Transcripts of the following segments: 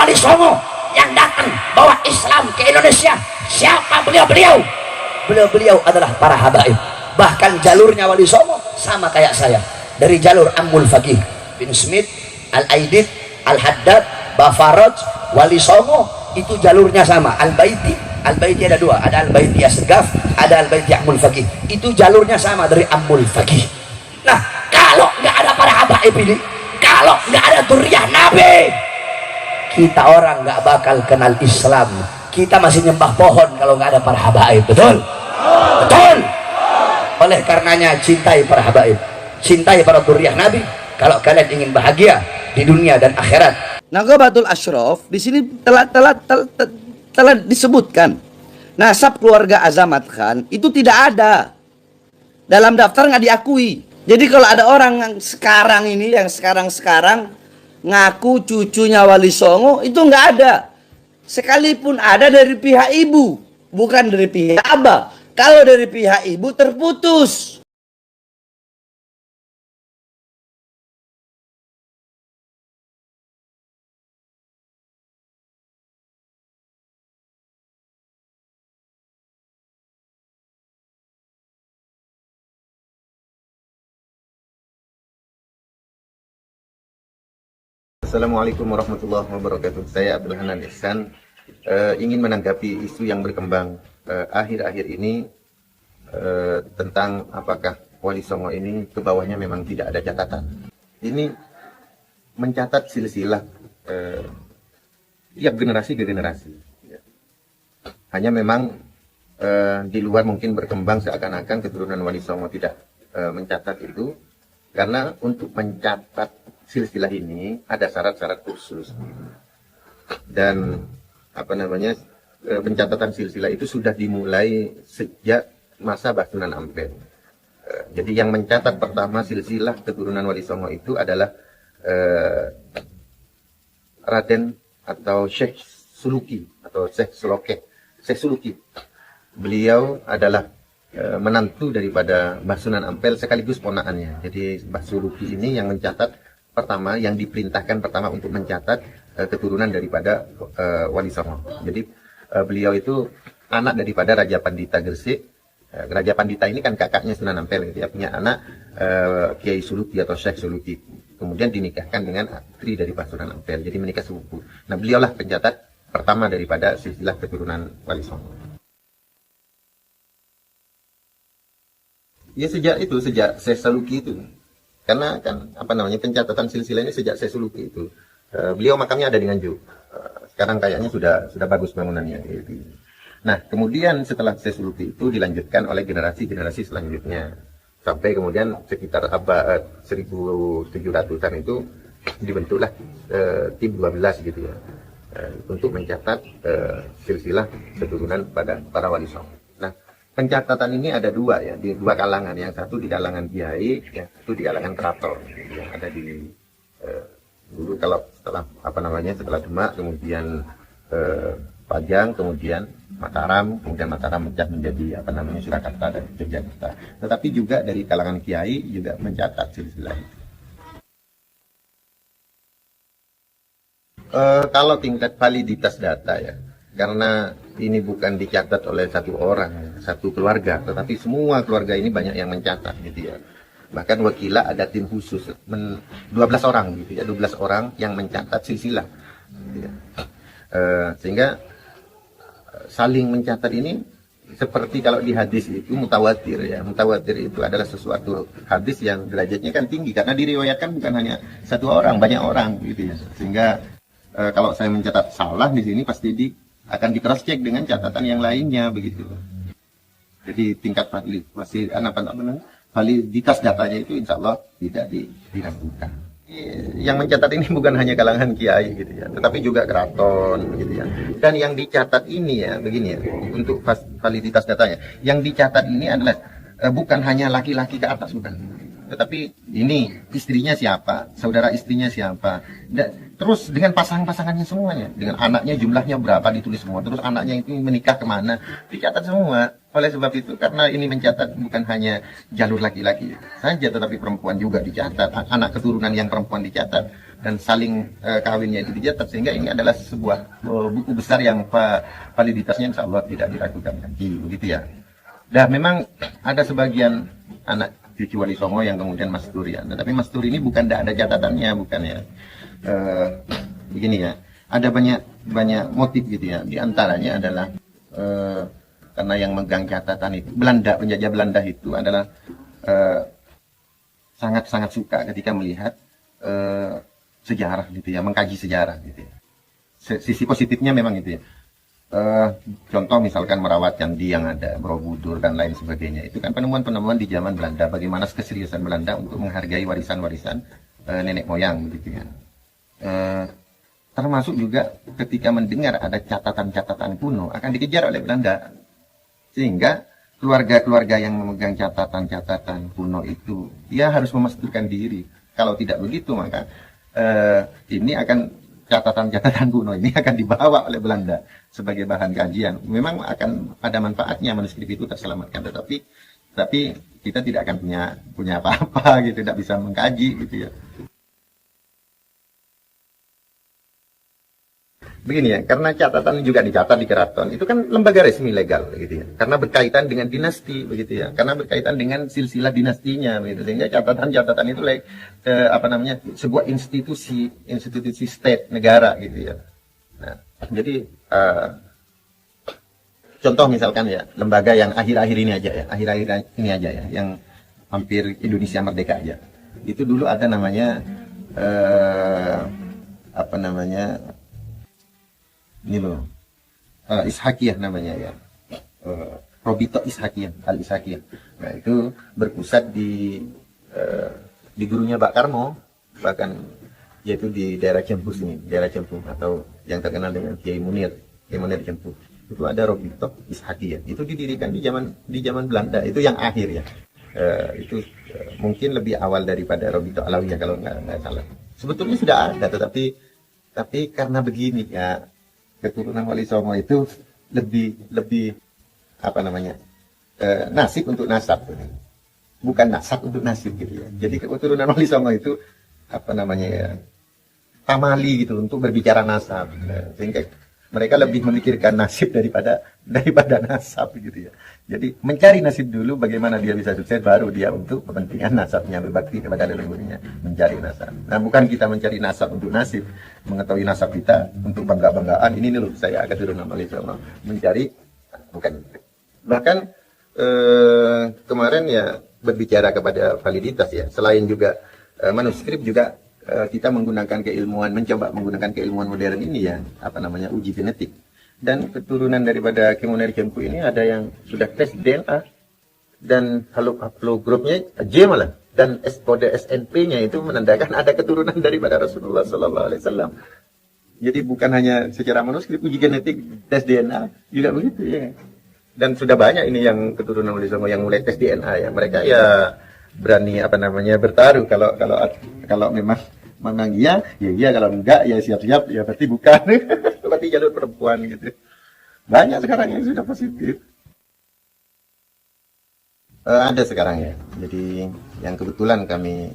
Wali Songo yang datang bawa Islam ke Indonesia. Siapa beliau? Beliau adalah para habaib. Bahkan jalurnya Wali Songo sama kayak saya, dari jalur Ammul Faqih bin Smith, Al-Aidid, Al-Haddad, Bafaraj, Wali Songo, itu jalurnya sama. Al-Baiti ada dua, ada Al-Baiti Asgaf, ada Al-Baiti Ammul Faqih. Itu jalurnya sama dari Ammul Faqih. Nah, kalau nggak ada para habaib ini, kalau nggak ada dzurriyyah Nabi, kita orang nggak bakal kenal Islam. Kita masih nyembah pohon kalau nggak ada para habaib. Betul? Betul. Oleh karenanya cintai para habaib, cintai para dzurriyyah Nabi kalau kalian ingin bahagia di dunia dan akhirat. Naqabatul Ashraf di sini telah disebutkan nasab keluarga Azamat Khan itu tidak ada dalam daftar, nggak diakui. Jadi kalau ada orang yang sekarang ini, yang sekarang ngaku cucunya Wali Songo, itu nggak ada. Sekalipun ada dari pihak ibu, bukan dari pihak abah. Kalau dari pihak ibu terputus. Assalamualaikum warahmatullahi wabarakatuh. Saya Abdul Hanan Ihsan, ingin menanggapi isu yang berkembang akhir-akhir ini tentang apakah Wali Songo ini ke bawahnya memang tidak ada catatan. Ini mencatat silsilah tiap generasi ke generasi. Hanya memang di luar mungkin berkembang seakan-akan keturunan Wali Songo tidak mencatat itu, karena untuk mencatat silsilah ini ada syarat-syarat khusus, dan pencatatan silsilah itu sudah dimulai sejak masa Mbah Sunan Ampel. Jadi yang mencatat pertama silsilah keturunan Wali Songo itu adalah Raden atau Syekh Suluki atau Syekh Suluki. Beliau adalah menantu daripada Mbah Sunan Ampel sekaligus ponakannya. Jadi Mbah Suluki ini yang mencatat pertama, yang diperintahkan pertama untuk mencatat keturunan daripada Wali Songo. Jadi beliau itu anak daripada Raja Pandita Gresik. Raja Pandita ini kan kakaknya Sunan Ampel, dia punya anak Kiai Suluki atau Syekh Suluki. Kemudian dinikahkan dengan putri dari Mbah Sunan Ampel, jadi menikah sepupu. Nah, beliaulah pencatat pertama daripada silsilah keturunan Wali Songo. Ya sejak Syekh Suluki itu. Karena kan pencatatan silsilah ini sejak Syekh Suluki itu. Beliau makamnya ada di Nganjuk. Sekarang kayaknya sudah bagus bangunannya gitu. Nah, kemudian setelah Syekh Suluki itu dilanjutkan oleh generasi selanjutnya. Sampai kemudian sekitar abad 1700-an itu dibentuklah tim 12 gitu ya. Untuk mencatat silsilah keturunan pada para Wali Songo. Nah, pencatatan ini ada dua ya, di dua kalangan. Yang satu di kalangan kiai, yang satu di kalangan keraton yang ada di dulu kalau setelah Demak, kemudian Pajang, kemudian Mataram pecah menjadi Surakarta dan Yogyakarta. Tetapi juga dari kalangan kiai juga mencatat silsilah itu. Kalau tingkat validitas data ya, karena ini bukan dicatat oleh satu orang, satu keluarga, tetapi semua keluarga ini banyak yang mencatat gitu ya. Bahkan Wakila ada tim khusus 12 orang gitu ya, 12 orang yang mencatat silsilah gitu ya. Sehingga saling mencatat ini seperti kalau di hadis itu mutawatir ya. Mutawatir itu adalah sesuatu hadis yang derajatnya kan tinggi karena diriwayatkan bukan hanya satu orang, banyak orang gitu ya. Sehingga kalau saya mencatat salah di sini pasti akan di cross check dengan catatan yang lainnya begitu. Jadi tingkat validitas datanya itu insya Allah tidak diragukan. Yang mencatat ini bukan hanya kalangan kiai gitu ya, tetapi juga keraton gitu ya. Dan yang dicatat ini ya begini ya, untuk validitas datanya, yang dicatat ini adalah bukan hanya laki-laki ke atas bukan, tetapi ini istrinya siapa, saudara istrinya siapa, terus dengan pasangannya semuanya, dengan anaknya jumlahnya berapa ditulis semua, terus anaknya itu menikah kemana dicatat semua. Oleh sebab itu, karena ini mencatat bukan hanya jalur laki-laki saja, tetapi perempuan juga dicatat, anak keturunan yang perempuan dicatat, dan saling kawinnya itu dicatat, sehingga ini adalah sebuah buku besar yang validitasnya insya Allah tidak diragukan lagi, begitu ya. Dan memang ada sebagian anak cucu Wali Songo yang kemudian mastur ya, tetapi mastur ini bukan tidak ada catatannya, bukan ya. Begini ya, ada banyak motif gitu ya. Di antaranya adalah karena yang megang catatan itu Belanda, penjajah Belanda itu adalah sangat-sangat suka ketika melihat sejarah gitu ya, mengkaji sejarah gitu ya. Sisi positifnya memang itu ya. Contoh misalkan merawat candi yang ada, Borobudur dan lain sebagainya. Itu kan penemuan-penemuan di zaman Belanda, bagaimana keseriusan Belanda untuk menghargai warisan-warisan nenek moyang gitu ya. Termasuk juga ketika mendengar ada catatan-catatan kuno akan dikejar oleh Belanda. Sehingga keluarga-keluarga yang memegang catatan-catatan kuno itu dia harus memastikan diri. Kalau tidak begitu maka ini akan catatan-catatan kuno ini akan dibawa oleh Belanda sebagai bahan kajian. Memang akan ada manfaatnya manuskrip itu terselamatkan, tapi kita tidak akan punya apa-apa gitu, tidak bisa mengkaji gitu ya. Begini ya, karena catatan juga dicatat di keraton, itu kan lembaga resmi legal gitu ya. Karena berkaitan dengan dinasti begitu ya. Karena berkaitan dengan silsilah dinastinya begitu. Sehingga catatan-catatan itu sebuah institusi state negara gitu ya. Nah, jadi contoh misalkan ya, lembaga yang akhir-akhir ini aja ya, yang hampir Indonesia merdeka aja. Itu dulu ada namanya ini loh, Ishakiyah namanya ya, Robito Ishakiyah, Al Ishakiyah. Nah itu berpusat di gurunya Pak Karmo, bahkan yaitu di daerah Cempu sini, daerah Cempu atau yang terkenal dengan Kiai Munir Cempu. Itu ada Robito Ishakiyah. Itu didirikan di zaman Belanda. Itu yang akhir ya. Itu mungkin lebih awal daripada Robito Alawiyah kalau nggak salah. Sebetulnya sudah ada, tapi karena begini ya. Keturunan Wali Songo itu lebih nasib untuk nasab, bukan nasab untuk nasib gitu ya. Jadi keturunan Wali Songo itu pamali gitu untuk berbicara nasab, sehingga mereka lebih memikirkan nasib daripada nasab gitu ya. Jadi mencari nasib dulu, bagaimana dia bisa sukses, baru dia untuk kepentingan nasabnya, berbakti kepada leluhurnya, mencari nasab. Nah bukan kita mencari nasab untuk nasib, mengetahui nasab kita untuk bangga-banggaan, ini loh saya keturunan Wali Songo, mencari, bukan. Bahkan kemarin ya berbicara kepada validitas ya, selain juga manuskrip juga kita mencoba menggunakan keilmuan modern ini ya, uji genetik. Dan keturunan daripada Kemoner Cempu ini ada yang sudah tes DNA dan haplogrupnya J malah, dan kode SNP-nya itu menandakan ada keturunan daripada Rasulullah Sallallahu Alaihi Wasallam. Jadi bukan hanya secara manuskrip, uji genetik, tes DNA juga begitu ya. Dan sudah banyak ini yang keturunan Wali Songo yang mulai tes DNA ya. Mereka ya berani bertaruh kalau memang iya, kalau enggak ya siap-siap ya berarti bukan. Berarti jalur perempuan gitu. Banyak sekarang yang sudah positif. Ada sekarang ya. Jadi yang kebetulan kami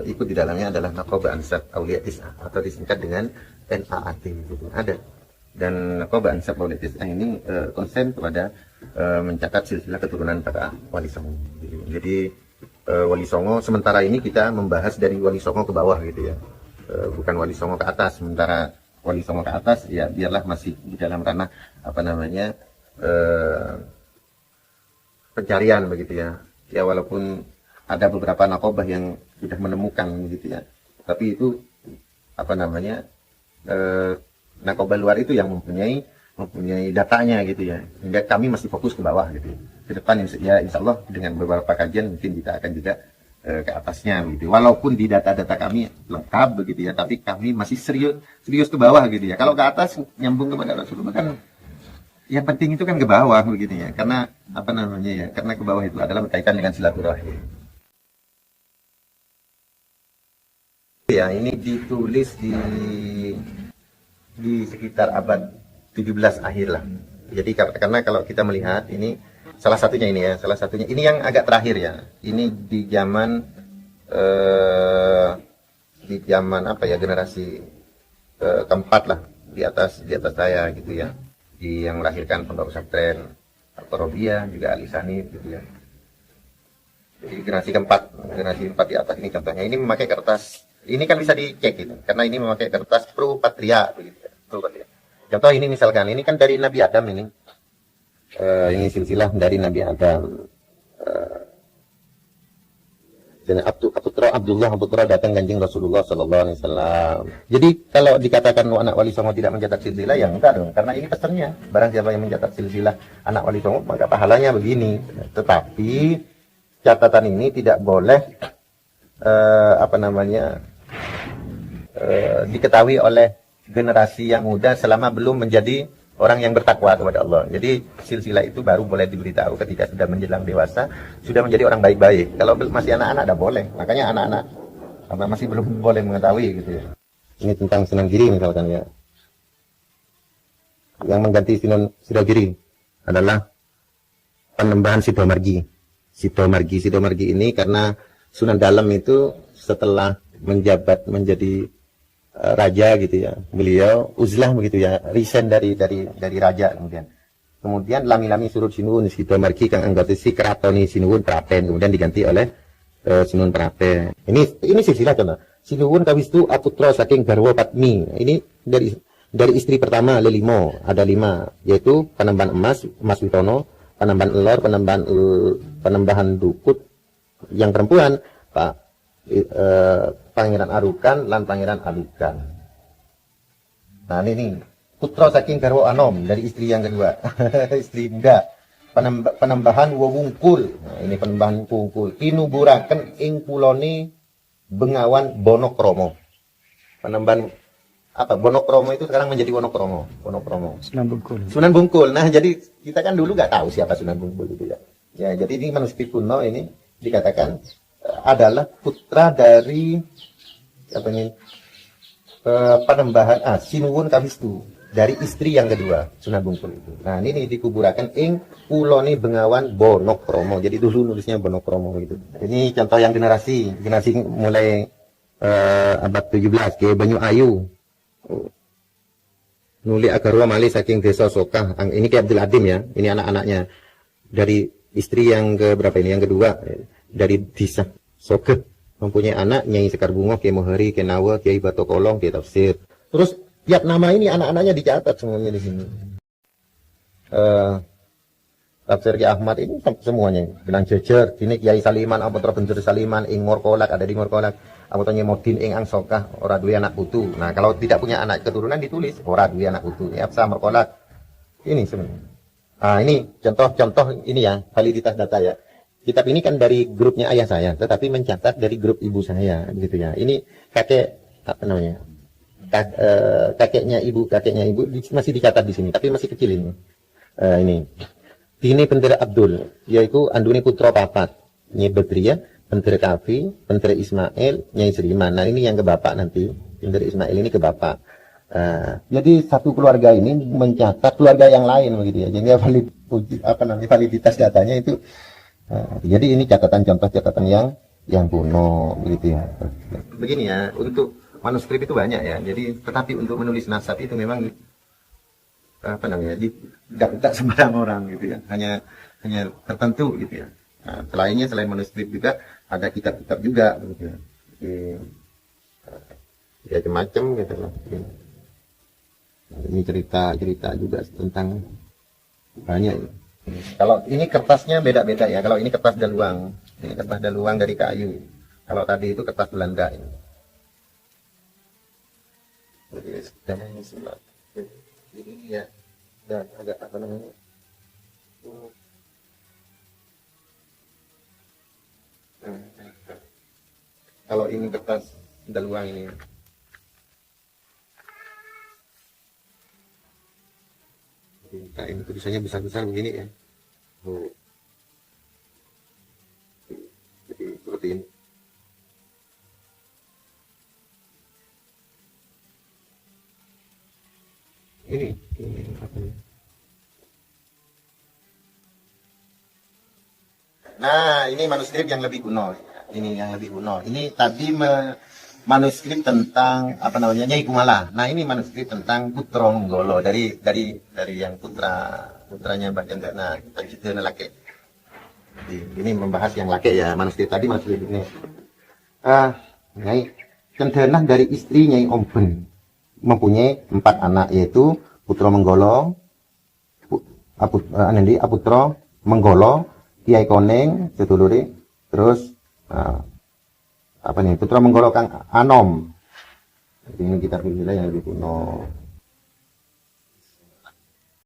ikut di dalamnya adalah Naqoba Ansab Aulia Tis'ah atau disingkat dengan NAAT gitu. Ada. Dan Naqoba Ansab Aulia Tis'ah ini konsen kepada mencatat silsilah keturunan para Wali Songo. Jadi Wali Songo sementara ini kita membahas dari Wali Songo ke bawah gitu ya, bukan Wali Songo ke atas. Sementara Wali Songo ke atas ya biarlah masih di dalam ranah pencarian begitu ya. Ya walaupun ada beberapa nakobah yang sudah menemukan gitu ya, tapi itu nakobah luar itu yang mempunyai datanya gitu ya, sehingga kami masih fokus ke bawah gitu ya. Ke depan ya insya Allah dengan beberapa kajian mungkin kita akan juga ke atasnya gitu. Walaupun di data-data kami lengkap begitu ya, tapi kami masih serius ke bawah gitu ya. Kalau ke atas nyambung kepada Rasulullah kan yang penting itu kan ke bawah begitu ya. Karena karena ke bawah itu adalah berkaitan dengan silaturahim. Ya, ini ditulis di sekitar abad 17 akhir lah. Jadi karena kalau kita melihat ini salah satunya ini yang agak terakhir ya. Ini di zaman di zaman apa ya, generasi keempat lah di atas saya gitu ya, di yang melahirkan pondok pesantren Al-Qarobiyah, juga Alisani gitu ya. Jadi generasi keempat di atas ini contohnya. Ini memakai kertas, ini kan bisa dicek gitu, karena ini memakai kertas Pro Patria begitu ya. Pro Patria. Contoh ini misalkan, ini kan dari Nabi Adam ini. Ini silsilah dari Nabi Adam. Dan Abdullah datang Kanjeng Rasulullah Sallallahu Alaihi Wasallam. Jadi kalau dikatakan anak Wali Songo tidak mencatat silsilah, ya enggak dong, karena ini pesannya. Barang siapa yang mencatat silsilah anak Wali Songo, maka pahalanya begini. Tetapi catatan ini tidak boleh diketahui oleh generasi yang muda selama belum menjadi orang yang bertakwa kepada Allah. Jadi silsilah itu baru boleh diberitahu ketika sudah menjelang dewasa, sudah menjadi orang baik-baik. Kalau masih anak-anak tidak boleh. Makanya anak-anak masih belum boleh mengetahui gitu ya. Ini tentang Sunan Giri misalkan ya. Yang mengganti Sunan Giri adalah Panembahan Sidomargi. Sidomargi ini karena Sunan Dalem itu setelah menjabat menjadi raja gitu ya, beliau uzlah begitu ya, resign dari raja. Kemudian lami-lami surut Sinuwun Sidomargi kang anggota si keratoni Sinuwun Praten, kemudian diganti oleh Sinuwun Praten. Ini silsilah contoh. Sinuwun kawistu aputra saking garwa Patmi. Ini dari istri pertama Lelimo, ada 5, yaitu Panembahan Emas Witono, Panembahan Elor, Panembahan Dukut. Yang perempuan Pak Pangeran Arukan lan Pangeran Alukan. Nah ini putra saking Garwo Anom, dari istri yang kedua. Istri muda. Panembahan Wewungkul. Nah, ini Panembahan Wewungkul. Tinuburaken ing puloni Bengawan Bonokromo. Panembahan apa? Bonokromo itu sekarang menjadi Wonokromo. Sunan Bungkul. Nah, jadi kita kan dulu nggak tahu siapa Sunan Bungkul itu ya. Ya, jadi ini manuskrip kuno ini dikatakan adalah putra dari Panembahan Sinuwun Kawistu, dari istri yang kedua Sunan Bungkul itu. Nah ini dikuburakan ing Puloni Bengawan Bonokromo. Jadi dulu nulisnya Bonokromo gitu. Ini contoh yang generasi mulai abad 17 ke Banyu Ayu. Nuli Agarwa Mali saking desa Sokah. Ini ke Abdul Adim ya. Ini anak-anaknya dari istri yang ke berapa ini? Yang kedua dari desa Sokah, mempunyai anak Nyai Sekar Bungo, Kiai Mohari, Kiai Nawa, Kiai Batu Kolong, Kiai Tafsir. Terus tiap nama ini anak-anaknya dicatat semuanya di sini. Tafsir Kiai Ahmad ini semuanya bilang jejer. Ini Kiai Saliman, Aputra Benjur Saliman, ing Ngorkolak, ada di Ngorkolak. Aputra Modin, ing Angsokah, ora duwe anak putu. Nah kalau tidak punya anak keturunan ditulis ora duwe anak putu. Ya Absa Ngorkolak. Ini sebenarnya. Nah ini contoh ini ya, validitas data ya. Kitab ini kan dari grupnya ayah saya, tetapi mencatat dari grup ibu saya, gitu ya. Ini kakek kakeknya ibu masih dicatat di sini, tapi masih kecil ini. Ini Dini Pentera Abdul, yaitu andune putra papat, Nyai Bedria, Pentera Kafi, Pentera Ismail, Nyai Seriman. Nah ini yang ke bapak nanti, Pentera Ismail ini ke bapak. Jadi satu keluarga ini mencatat keluarga yang lain begitu ya. Jadi validitas datanya itu. Jadi ini catatan yang kuno begitu ya. Begini ya, untuk manuskrip itu banyak ya. Jadi tetapi untuk menulis nasab itu memang tidak sembarang orang gitu ya. Hanya tertentu gitu ya. Nah, selain manuskrip juga ada kitab-kitab juga gitu ya. Ya macam-macam gitu loh. Ini cerita juga tentang banyak ya. Kalau ini kertasnya beda-beda ya. Kalau ini kertas daluang, ini kertas daluang dari kayu. Kalau tadi itu kertas Belanda ini. Ini ya, dan agak apa namanya? Kalau ini kertas daluang ini. Nah, ini tulisannya besar-besar begini ya. Jadi seperti ini. Ini apa ya? Nah, ini manuskrip yang lebih kuno. Ini yang lebih kuno. Ini tadi manuskrip tentang apa namanya Nyai Kumala. Nah ini manuskrip tentang Putra Menggolo dari yang putranya Mbak Cendana Pancitana Lake. Jadi, ini membahas yang Lake ya, manuskrip tadi manuskrip ini. Nyai Cendana dari istri Nyai Omben mempunyai 4 anak yaitu Putra Menggolo, Aputro Menggolo, Kiai Koneng sedulure, terus Putra Menggolo Kang Anom. Ini kita pilih yang lebih kuno.